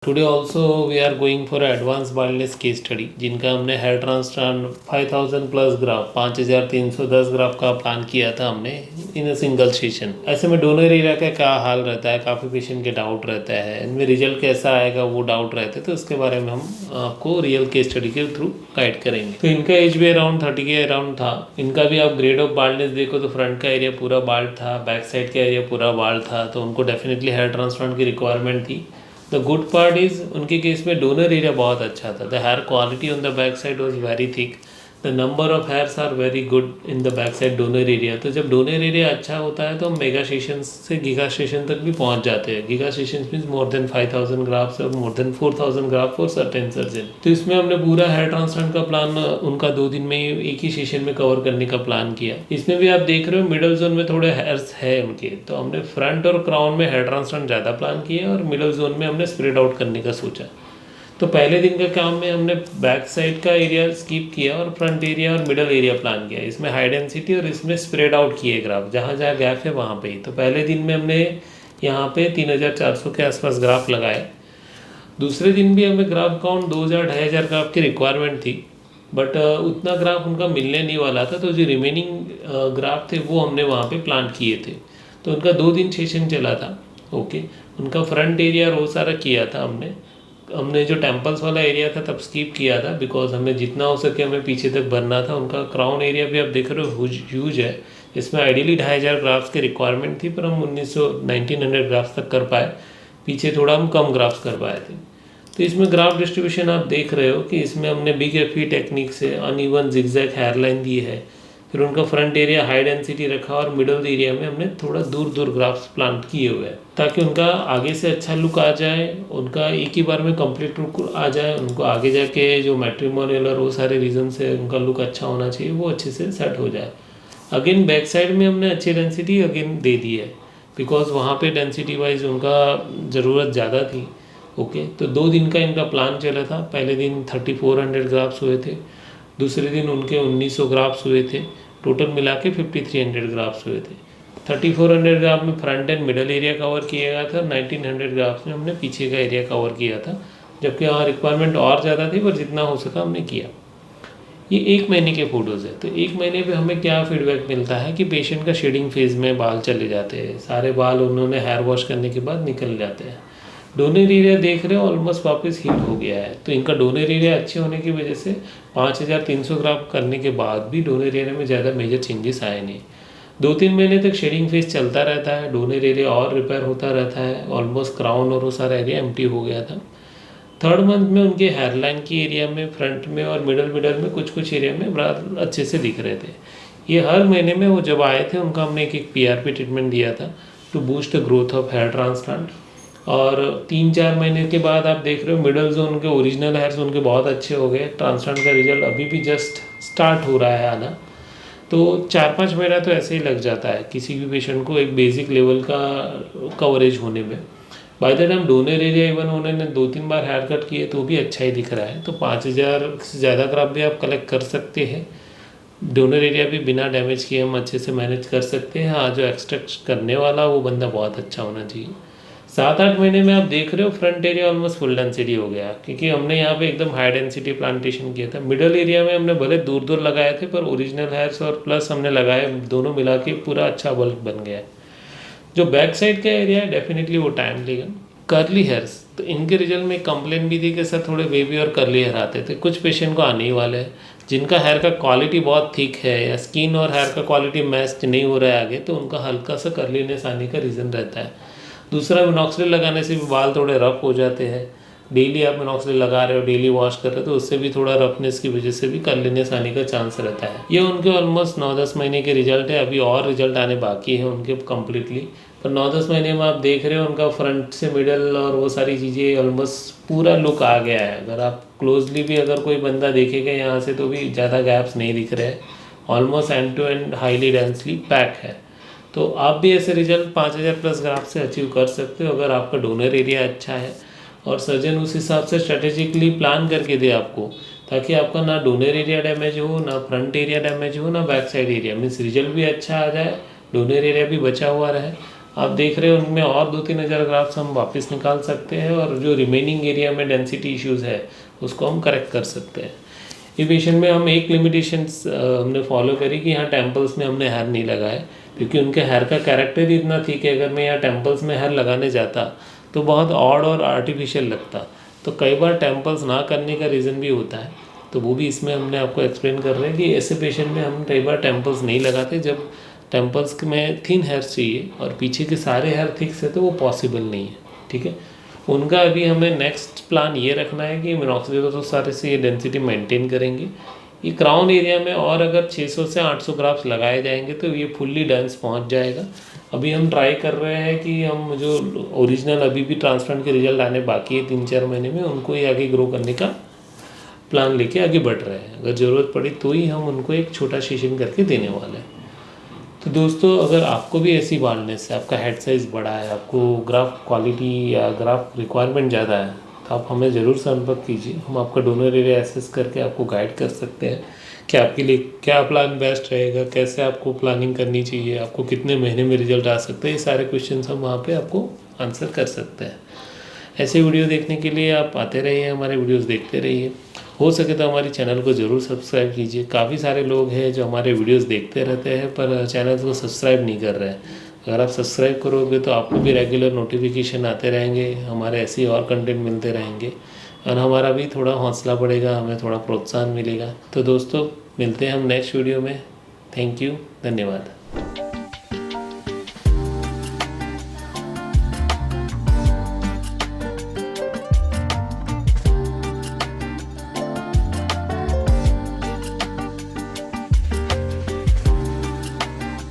Today also we are going for advance baldness case study, जिनका हमने hair transplant 5000 plus graft 5310 graft का plan किया था हमने इन अ सिंगल सेशन। ऐसे में डोनर एरिया का क्या हाल रहता है, काफ़ी पेशेंट के डाउट रहता है, इनमें रिजल्ट कैसा आएगा वो डाउट रहते हैं, तो उसके बारे में हम आपको रियल केस स्टडी के थ्रू गाइड करेंगे। तो इनका एज भी अराउंड 30 के अराउंड था। इनका भी आप ग्रेड ऑफ बाल्डनेस देखो तो फ्रंट का एरिया पूरा बाल्ड था, बैक साइड का एरिया पूरा बाल्ड था, तो उनको डेफिनेटली हेयर ट्रांसप्लांट की रिक्वायरमेंट थी। द गुड पार्ट इज़ उनके केस में डोनर एरिया बहुत अच्छा था। The hair quality on the back side was very thick, the number of hairs are very good in the back side donor area. तो जब donor area अच्छा होता है तो हम मेगा सेशन से गीगा सेशन तक भी पहुंच जाते हैं। Giga session means more than 5000 grafts और more than 4000 graft for certain surgeon. तो इसमें हमने पूरा हेयर ट्रांसप्लांट का प्लान उनका 2 दिन में एक ही सेशन में कवर करने का प्लान किया। इसमें भी आप देख रहे हो मिडल जोन में थोड़े हेयर्स है उनके, तो हमने फ्रंट और क्राउन में हेयर ट्रांसप्लांट ज़्यादा प्लान किया और मिडल जोन में हमने स्प्रेड आउट करने का सोचा। तो पहले दिन का काम में हमने बैक साइड का एरिया स्किप किया और फ्रंट एरिया और मिडल एरिया प्लान किया। इसमें हाई डेंसिटी और इसमें स्प्रेड आउट किए ग्राफ, जहाँ जहाँ गैप है वहाँ पे ही। तो पहले दिन में हमने यहाँ पे 3400 के आसपास ग्राफ लगाए। दूसरे दिन भी हमें ग्राफ काउंट 2000-2500 ग्राफ की रिक्वायरमेंट थी, बट उतना ग्राफ उनका मिलने नहीं वाला था। तो जो रिमेनिंग ग्राफ थे वो हमने वहाँ पे प्लांट किए थे। तो उनका 2 दिन सेशन चला था। ओके, उनका फ्रंट एरिया रो सारा किया था हमने जो टेम्पल्स वाला एरिया था तब स्किप किया था, बिकॉज हमें जितना हो सके हमें पीछे तक भरना था। उनका क्राउन एरिया भी आप देख रहे हो ह्यूज है। इसमें आइडियली 2500 ग्राफ्स की रिक्वायरमेंट थी, पर हम 1900 ग्राफ्स तक कर पाए। पीछे थोड़ा हम कम ग्राफ्स कर पाए थे। तो इसमें ग्राफ डिस्ट्रीब्यूशन आप देख रहे हो कि इसमें हमने बिग एफी टेक्निक से अनइवन जिगजैग हेयरलाइन दी है। फिर उनका फ्रंट एरिया हाई डेंसिटी रखा और मिडल एरिया में हमने थोड़ा दूर दूर ग्राफ्स प्लांट किए हुए हैं, ताकि उनका आगे से अच्छा लुक आ जाए, उनका एक ही बार में कंप्लीट लुक आ जाए। उनको आगे जाके जो मैट्रिमोनियल और वो सारे रीज़न से उनका लुक अच्छा होना चाहिए, वो अच्छे से सेट हो जाए। अगेन बैक साइड में हमने अच्छी डेंसिटी अगेन दे दी है, बिकॉज वहाँ पे डेंसिटी वाइज उनका ज़रूरत ज़्यादा थी। ओके, तो 2 दिन का इनका प्लान चला था। पहले दिन 3400 ग्राफ्स हुए थे, दूसरे दिन उनके 1900 ग्राफ्स हुए थे, टोटल मिला के 5300 ग्राफ्स हुए थे। 3400 ग्राफ में front end middle area cover किया गया था, 1900 ग्राफ्स में हमने पीछे का एरिया कवर किया था, जबकि वहाँ रिक्वायरमेंट और ज़्यादा थी, पर जितना हो सका हमने किया। ये 1 महीने के फ़ोटोज़ है। तो 1 महीने पे हमें क्या फीडबैक मिलता है कि पेशेंट का शेडिंग फेज़ में बाल चले जाते हैं, सारे बाल उन्होंने हेयर वॉश करने के बाद निकल जाते हैं। डोनर एरिया देख रहे हो ऑलमोस्ट वापस हील हो गया है। तो इनका डोनर एरिया अच्छे होने की वजह से 5300 ग्राम करने के बाद भी डोनर एरिया में ज़्यादा मेजर चेंजेस आए नहीं। 2-3 महीने तक शेडिंग फेज चलता रहता है, डोनर एरिया और रिपेयर होता रहता है। ऑलमोस्ट क्राउन और वो सारा एरिया एम्प्टी हो गया था। 3rd मंथ में उनके हेयरलाइन की एरिया में, फ्रंट में और मिडल में कुछ एरिया में बड़ा अच्छे से दिख रहे थे। ये हर महीने में वो जब आए थे उनका हमने एक PRP ट्रीटमेंट दिया था to boost the growth of hair transplant. और 3-4 महीने के बाद आप देख रहे हो मिडल जोन के ओरिजिनल हेयर्स उनके बहुत अच्छे हो गए। ट्रांसप्लांट का रिजल्ट अभी भी जस्ट स्टार्ट हो रहा है आना। तो 4-5 महीना तो ऐसे ही लग जाता है किसी भी पेशेंट को एक बेसिक लेवल का कवरेज होने में। By the time donor area even उन्होंने 2-3 बार हेयर कट किए तो भी अच्छा ही दिख रहा है। तो 5000 से ज़्यादा ग्राफ भी आप कलेक्ट कर सकते हैं। डोनर एरिया भी बिना डैमेज किए हम अच्छे से मैनेज कर सकते हैं। हाँ, जो एक्सट्रैक्ट करने वाला वो बंदा बहुत अच्छा होना चाहिए। 7-8 महीने में आप देख रहे हो front area almost full density हो गया, क्योंकि हमने यहाँ पे एकदम हाई डेंसिटी प्लांटेशन किया था। मिडल एरिया में हमने भले दूर दूर लगाए थे, पर ओरिजिनल हेयर्स और प्लस हमने लगाए, दोनों मिला के पूरा अच्छा बल्क बन गया है। जो बैक साइड का एरिया है डेफिनेटली वो टाइम लेगा। कर्ली हेयर्स, तो इनके रिजल्ट में कंप्लेन भी थी कि सर थोड़े बेबी और कर्ली हेयर आते थे। कुछ पेशेंट को आने ही वाले हैं जिनका हेयर का क्वालिटी बहुत थिक है या स्किन और हेयर का क्वालिटी मैच नहीं हो रहा है आगे, तो उनका हल्का सा कर्लीनेस आने का रीज़न रहता है। दूसरा, मिनॉक्सिडिल लगाने से भी बाल थोड़े रफ हो जाते हैं। डेली आप मिनॉक्सिडिल लगा रहे हो, डेली वॉश कर रहे हो, तो उससे भी थोड़ा रफनेस की वजह से भी कर्लीनेस आने का चांस रहता है। ये उनके ऑलमोस्ट 9-10 महीने के रिजल्ट है। अभी और रिजल्ट आने बाकी है उनके कम्प्लीटली, पर 9-10 महीने में आप देख रहे हो उनका फ्रंट से मिडल और वो सारी चीज़ें ऑलमोस्ट पूरा लुक आ गया है। अगर आप क्लोजली भी अगर कोई बंदा देखेगा यहाँ से तो भी ज़्यादा गैप्स नहीं दिख रहे हैं। Almost end to end highly densely packed है। तो आप भी ऐसे रिजल्ट 5000 प्लस ग्राफ से अचीव कर सकते हो अगर आपका डोनर एरिया अच्छा है और सर्जन उस हिसाब से स्ट्रेटेजिकली प्लान करके दे आपको, ताकि आपका ना डोनर एरिया डैमेज हो, ना फ्रंट एरिया डैमेज हो, ना back side area. Means result भी अच्छा आ जाए, डोनर एरिया भी बचा हुआ रहे, आप देख रहे हो उनमें और 2-3 हज़ार ग्राफ्स हम वापस निकाल सकते हैं और जो रिमेनिंग एरिया में डेंसिटी इश्यूज़ है उसको हम करेक्ट कर सकते हैं। इक्वेशन में हम एक लिमिटेशंस हमने फॉलो करी कि यहाँ टेम्पल्स में हमने हेयर नहीं लगाए, क्योंकि उनके हेयर का कैरेक्टर ही इतना थी कि अगर मैं यहाँ टेम्पल्स में हेयर लगाने जाता तो बहुत ऑड और आर्टिफिशियल लगता। तो कई बार टेम्पल्स ना करने का रीज़न भी होता है, तो वो भी इसमें हमने आपको एक्सप्लेन कर रहे हैं कि ऐसे पेशेंट में हम कई बार टेम्पल्स नहीं लगाते जब टेम्पल्स में थिन हेयर चाहिए और पीछे के सारे हेयर थिक से, तो वो पॉसिबल नहीं है। ठीक है, उनका अभी हमें नेक्स्ट प्लान ये रखना है कि मिनॉक्सिडिल तो सारे से ये डेंसिटी मेंटेन करेंगे। ये क्राउन एरिया में और अगर 600 से 800 ग्राफ्स लगाए जाएंगे तो ये फुल्ली डेंस पहुंच जाएगा। अभी हम ट्राई कर रहे हैं कि हम जो ओरिजिनल अभी भी ट्रांसप्लांट के रिजल्ट आने बाकी है 3-4 महीने में, उनको ही आगे ग्रो करने का प्लान लेके आगे बढ़ रहे हैं। अगर ज़रूरत पड़ी तो ही हम उनको एक छोटा सेशन करके देने वाले हैं। तो दोस्तों, अगर आपको भी ऐसी बाल्डनेस है, आपका हेड साइज़ बड़ा है, आपको ग्राफ क्वालिटी या ग्राफ रिक्वायरमेंट ज़्यादा है, तो आप हमें ज़रूर संपर्क कीजिए। हम आपका डोनर एरिया एसेस करके आपको गाइड कर सकते हैं कि आपके लिए क्या प्लान बेस्ट रहेगा, कैसे आपको प्लानिंग करनी चाहिए, आपको कितने महीने में रिजल्ट आ सकते हैं। ये सारे क्वेश्चन हम वहाँ पर आपको आंसर कर सकते हैं। ऐसे वीडियो देखने के लिए आप आते रहिए, हमारे वीडियोस देखते रहिए। हो सके तो हमारे चैनल को ज़रूर सब्सक्राइब कीजिए। काफ़ी सारे लोग हैं जो हमारे वीडियोस देखते रहते हैं पर चैनल को सब्सक्राइब नहीं कर रहे हैं। अगर आप सब्सक्राइब करोगे तो आपको भी रेगुलर नोटिफिकेशन आते रहेंगे, हमारे ऐसे और कंटेंट मिलते रहेंगे और हमारा भी थोड़ा हौसला बढ़ेगा, हमें थोड़ा प्रोत्साहन मिलेगा। तो दोस्तों, मिलते हैं हम नेक्स्ट वीडियो में। थैंक यू, धन्यवाद।